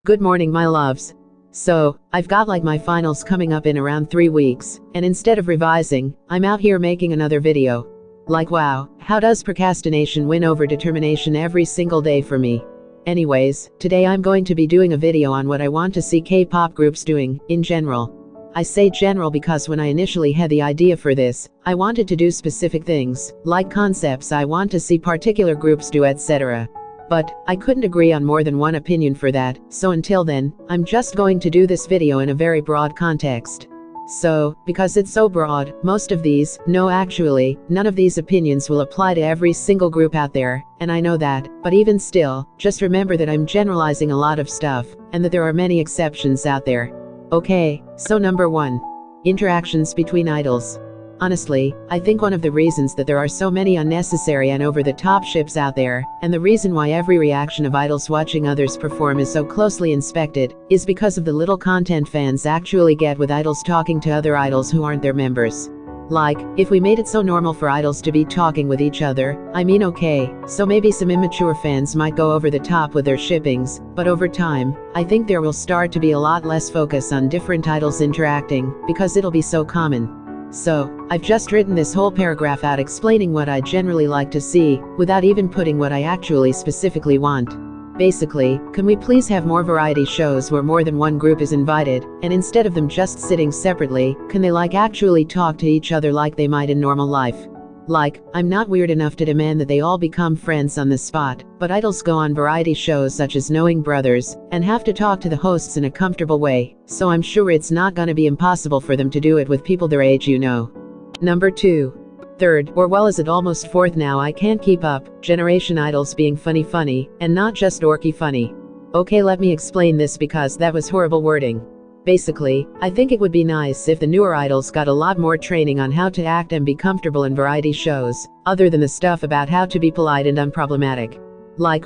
Good morning, my loves. So, I've got like my finals coming up in around 3 weeks, and instead of revising, I'm out here making another video. Like wow, how does procrastination win over determination every single day for me? Anyways, today I'm going to be doing a video on what I want to see K-pop groups doing, in general. I say general because when I initially had the idea for this, I wanted to do specific things, like concepts I want to see particular groups do, etc. But I couldn't agree on more than one opinion for that, so until then, I'm just going to do this video in a very broad context. So, because it's so broad, most of these, no actually, none of these opinions will apply to every single group out there, and I know that, but even still, just remember that I'm generalizing a lot of stuff, and that there are many exceptions out there. Okay, so number 1. Interactions between idols. Honestly, I think one of the reasons that there are so many unnecessary and over-the-top ships out there, and the reason why every reaction of idols watching others perform is so closely inspected, is because of the little content fans actually get with idols talking to other idols who aren't their members. Like, if we made it so normal for idols to be talking with each other, I mean okay, so maybe some immature fans might go over the top with their shippings, but over time, I think there will start to be a lot less focus on different idols interacting, because it'll be so common. So, I've just written this whole paragraph out explaining what I generally like to see, without even putting what I actually specifically want. Basically, can we please have more variety shows where more than one group is invited, and instead of them just sitting separately, can they actually talk to each other like they might in normal life? I'm not weird enough to demand that they all become friends on the spot, but idols go on variety shows such as Knowing Brothers, and have to talk to the hosts in a comfortable way, so I'm sure it's not gonna be impossible for them to do it with people their age, you know. Number 2. Third, or well is it almost fourth now, I can't keep up, generation idols being funny, and not just dorky funny. Okay, let me explain this because that was horrible wording. Basically, I think it would be nice if the newer idols got a lot more training on how to act and be comfortable in variety shows, other than the stuff about how to be polite and unproblematic.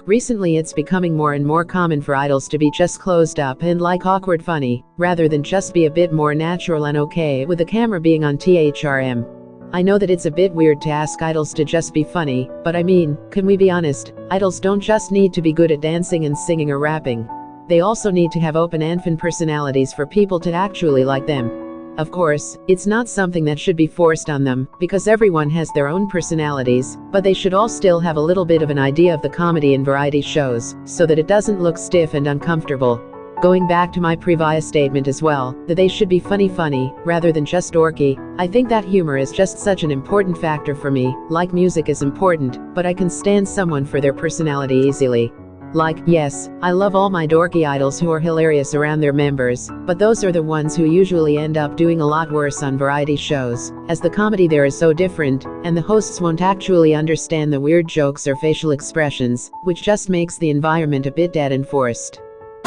Recently it's becoming more and more common for idols to be just closed up and awkward funny, rather than just be a bit more natural and okay with the camera being on THRM. I know that it's a bit weird to ask idols to just be funny, but I mean, can we be honest, idols don't just need to be good at dancing and singing or rapping. They also need to have open and fun personalities for people to actually like them. Of course, it's not something that should be forced on them, because everyone has their own personalities, but they should all still have a little bit of an idea of the comedy in variety shows, so that it doesn't look stiff and uncomfortable. Going back to my previous statement as well, that they should be funny, rather than just dorky, I think that humor is just such an important factor for me, like music is important, but I can stand someone for their personality easily. Yes, I love all my dorky idols who are hilarious around their members, but those are the ones who usually end up doing a lot worse on variety shows, as the comedy there is so different, and the hosts won't actually understand the weird jokes or facial expressions, which just makes the environment a bit dead and forced.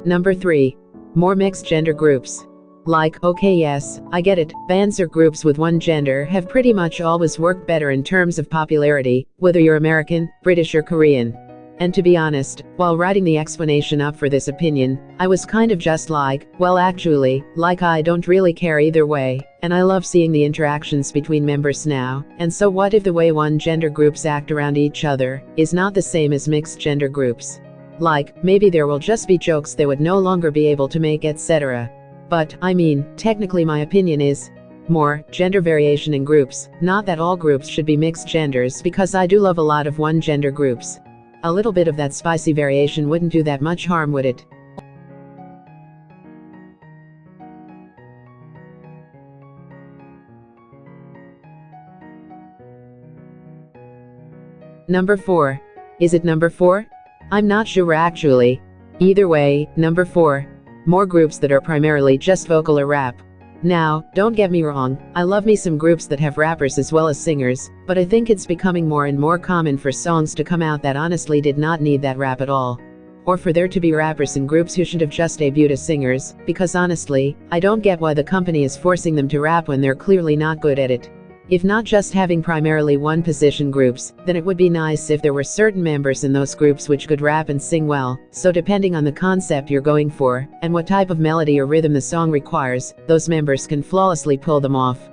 Number 3. More mixed gender groups. Okay, yes, I get it, bands or groups with one gender have pretty much always worked better in terms of popularity, whether you're American, British or Korean. And to be honest, while writing the explanation up for this opinion, I was kind of just well actually, I don't really care either way, and I love seeing the interactions between members now, and so what if the way one gender groups act around each other is not the same as mixed gender groups? Maybe there will just be jokes they would no longer be able to make, etc. But, I mean, technically my opinion is more gender variation in groups, not that all groups should be mixed genders, because I do love a lot of one gender groups. A little bit of that spicy variation wouldn't do that much harm, would it? Number 4. Is it number 4? I'm not sure actually. Either way, number 4. More groups that are primarily just vocal or rap. Now, don't get me wrong, I love me some groups that have rappers as well as singers, but I think it's becoming more and more common for songs to come out that honestly did not need that rap at all. Or for there to be rappers in groups who should have just debuted as singers, because honestly, I don't get why the company is forcing them to rap when they're clearly not good at it. If not just having primarily one position groups, then it would be nice if there were certain members in those groups which could rap and sing well, so depending on the concept you're going for, and what type of melody or rhythm the song requires, those members can flawlessly pull them off.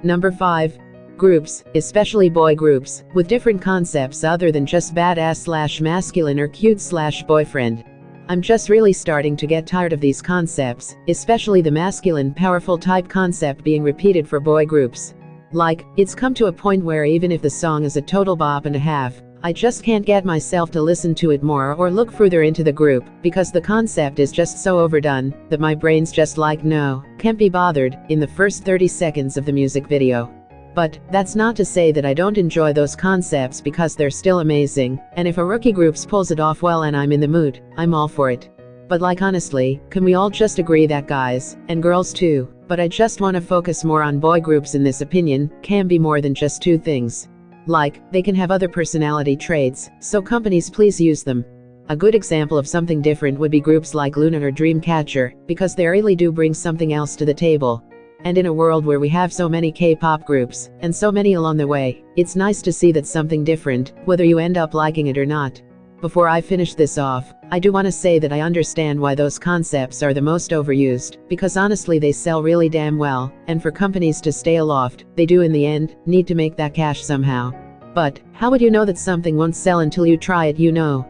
Number 5. Groups, especially boy groups, with different concepts other than just badass/masculine or cute/boyfriend. I'm just really starting to get tired of these concepts, especially the masculine powerful type concept being repeated for boy groups. Like, it's come to a point where even if the song is a total bop and a half, I just can't get myself to listen to it more or look further into the group, because the concept is just so overdone, that my brain's just like no, can't be bothered, in the first 30 seconds of the music video. But, that's not to say that I don't enjoy those concepts because they're still amazing, and if a rookie group pulls it off well and I'm in the mood, I'm all for it. But like honestly, can we all just agree that guys, and girls too, but I just want to focus more on boy groups in this opinion, can be more than just two things. Like, they can have other personality traits, so companies please use them. A good example of something different would be groups like Luna or Dreamcatcher, because they really do bring something else to the table. And in a world where we have so many K-pop groups, and so many along the way, it's nice to see that something different, whether you end up liking it or not. Before I finish this off, I do want to say that I understand why those concepts are the most overused, because honestly they sell really damn well, and for companies to stay aloft, they do in the end, need to make that cash somehow. But, how would you know that something won't sell until you try it, you know?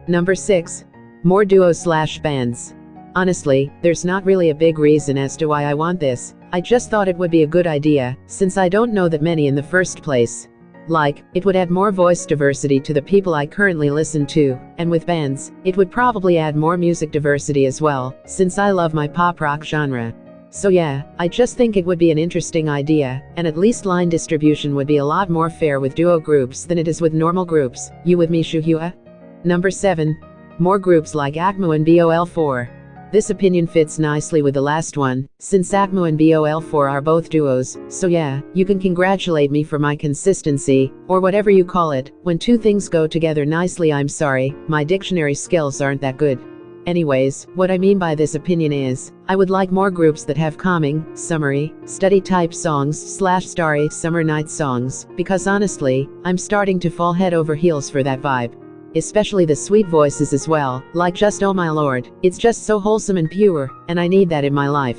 Number 6. More duos/bands. Honestly, there's not really a big reason as to why I want this. I just thought it would be a good idea, since I don't know that many in the first place. Like, it would add more voice diversity to the people I currently listen to, and with bands, it would probably add more music diversity as well, since I love my pop rock genre. So yeah, I just think it would be an interesting idea, and at least line distribution would be a lot more fair with duo groups than it is with normal groups. You with me, Shuhua? Number 7. More groups like ACMU and BOL4. This opinion fits nicely with the last one, since ACMU and BOL4 are both duos, so yeah, you can congratulate me for my consistency, or whatever you call it, when two things go together nicely. I'm sorry, my dictionary skills aren't that good. Anyways, what I mean by this opinion is, I would like more groups that have calming, summery, study type songs/starry summer night songs, because honestly, I'm starting to fall head over heels for that vibe. Especially the sweet voices as well, like just oh my lord, it's just so wholesome and pure, and I need that in my life.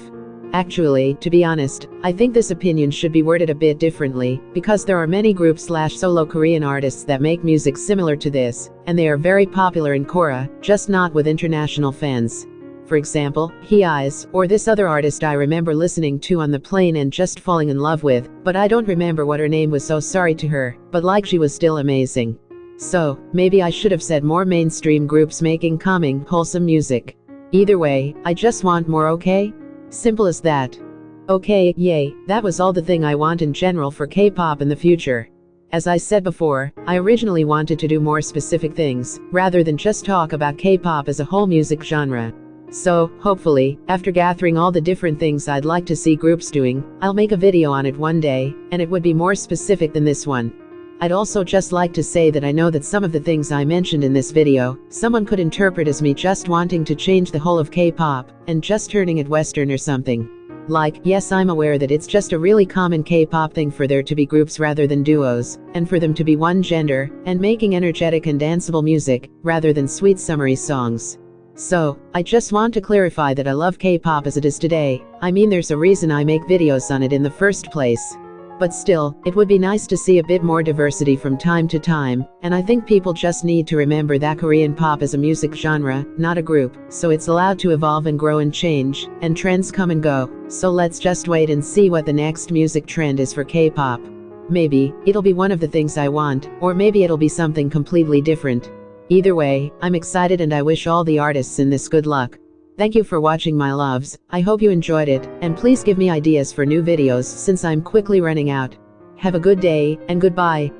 Actually, to be honest, I think this opinion should be worded a bit differently, because there are many groups/solo Korean artists that make music similar to this, and they are very popular in Korea, just not with international fans. For example, Heize, or this other artist I remember listening to on the plane and just falling in love with, but I don't remember what her name was, so sorry to her, but like she was still amazing. So, maybe I should have said more mainstream groups making calming, wholesome music. Either way, I just want more, okay? Simple as that. Okay, yay, that was all the thing I want in general for K-pop in the future. As I said before, I originally wanted to do more specific things, rather than just talk about K-pop as a whole music genre. So, hopefully, after gathering all the different things I'd like to see groups doing, I'll make a video on it one day, and it would be more specific than this one. I'd also just like to say that I know that some of the things I mentioned in this video, someone could interpret as me just wanting to change the whole of K-pop, and just turning it Western or something. Like, yes, I'm aware that it's just a really common K-pop thing for there to be groups rather than duos, and for them to be one gender, and making energetic and danceable music, rather than sweet summery songs. So, I just want to clarify that I love K-pop as it is today. I mean, there's a reason I make videos on it in the first place. But still, it would be nice to see a bit more diversity from time to time, and I think people just need to remember that Korean pop is a music genre, not a group, so it's allowed to evolve and grow and change, and trends come and go, so let's just wait and see what the next music trend is for K-pop. Maybe, it'll be one of the things I want, or maybe it'll be something completely different. Either way, I'm excited and I wish all the artists in this good luck. Thank you for watching, my loves. I hope you enjoyed it, and please give me ideas for new videos since I'm quickly running out. Have a good day, and goodbye.